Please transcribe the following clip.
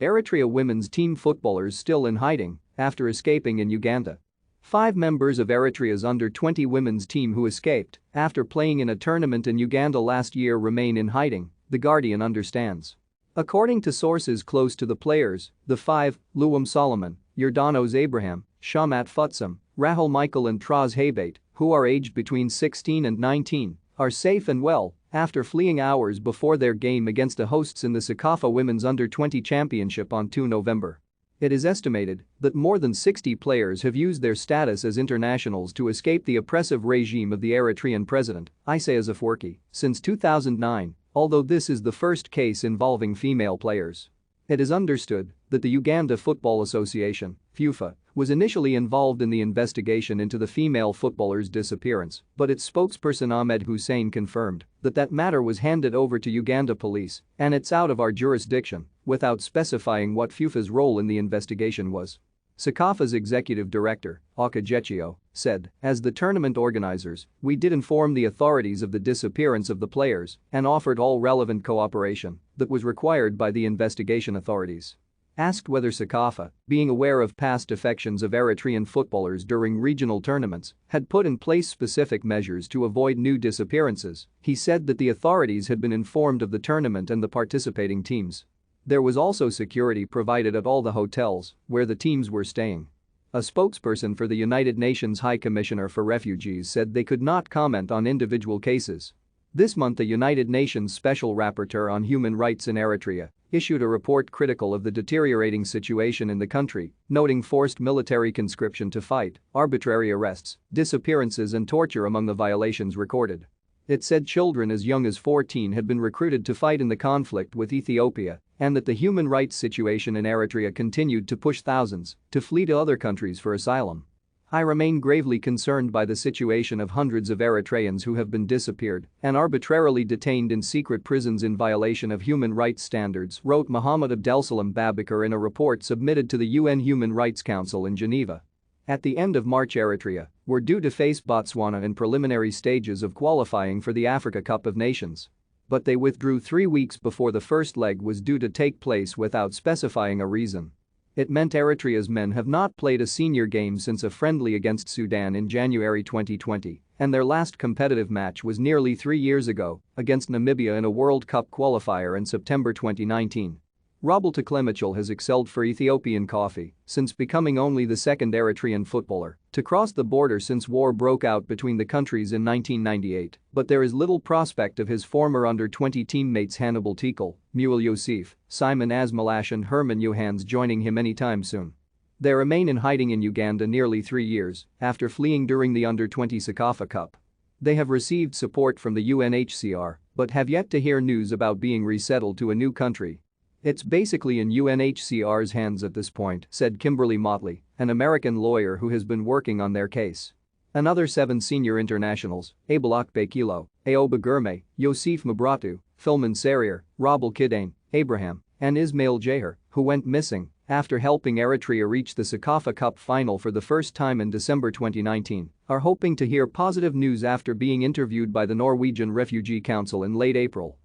Eritrea women's team footballers still in hiding after escaping in Uganda. 5 members of Eritrea's under-20 women's team who escaped after playing in a tournament in Uganda last year remain in hiding, The Guardian understands. According to sources close to the players, the 5, Luam Solomon, Yordanos Abraham, Shamat Futsum, Rahul Michael and Traz Habate, who are aged between 16 and 19, are safe and well after fleeing hours before their game against the hosts in the CECAFA Women's Under-20 Championship on 2 November. It is estimated that more than 60 players have used their status as internationals to escape the oppressive regime of the Eritrean president, Isaias Afwerki, since 2009, although this is the first case involving female players. It is understood that the Uganda Football Association, FUFA, was initially involved in the investigation into the female footballer's disappearance, but its spokesperson Ahmed Hussein confirmed that matter was handed over to Uganda police and it's out of our jurisdiction, without specifying what FUFA's role in the investigation was. CECAFA's executive director, Aka Gechio, said, "As the tournament organizers, we did inform the authorities of the disappearance of the players and offered all relevant cooperation that was required by the investigation authorities." Asked whether CECAFA, being aware of past defections of Eritrean footballers during regional tournaments, had put in place specific measures to avoid new disappearances, he said that the authorities had been informed of the tournament and the participating teams. There was also security provided at all the hotels where the teams were staying. A spokesperson for the United Nations High Commissioner for Refugees said they could not comment on individual cases. This month, the United Nations Special Rapporteur on Human Rights in Eritrea issued a report critical of the deteriorating situation in the country, noting forced military conscription to fight, arbitrary arrests, disappearances and torture among the violations recorded. It said children as young as 14 had been recruited to fight in the conflict with Ethiopia and that the human rights situation in Eritrea continued to push thousands to flee to other countries for asylum. "I remain gravely concerned by the situation of hundreds of Eritreans who have been disappeared and arbitrarily detained in secret prisons in violation of human rights standards," wrote Mohammed Abdelsalam Babakar in a report submitted to the UN Human Rights Council in Geneva. At the end of March, Eritrea were due to face Botswana in preliminary stages of qualifying for the Africa Cup of Nations. But they withdrew 3 weeks before the first leg was due to take place without specifying a reason. It meant Eritrea's men have not played a senior game since a friendly against Sudan in January 2020, and their last competitive match was nearly 3 years ago against Namibia in a World Cup qualifier in September 2019. Robel Teklemichel has excelled for Ethiopian Coffee since becoming only the second Eritrean footballer to cross the border since war broke out between the countries in 1998, but there is little prospect of his former under-20 teammates Hannibal Tekel, Muel Yosef, Simon Asmalash and Herman Johans joining him anytime soon. They remain in hiding in Uganda nearly 3 years after fleeing during the Under-20 CECAFA Cup. They have received support from the UNHCR but have yet to hear news about being resettled to a new country. "It's basically in UNHCR's hands at this point," said Kimberly Motley, an American lawyer who has been working on their case. Another 7 senior internationals, Abelak Bekilo, Aoba Gurme, Yosef Mabratu, Philman Serrier, Robel Kidane, Abraham, and Ismail Jahar, who went missing after helping Eritrea reach the CECAFA Cup final for the first time in December 2019, are hoping to hear positive news after being interviewed by the Norwegian Refugee Council in late April.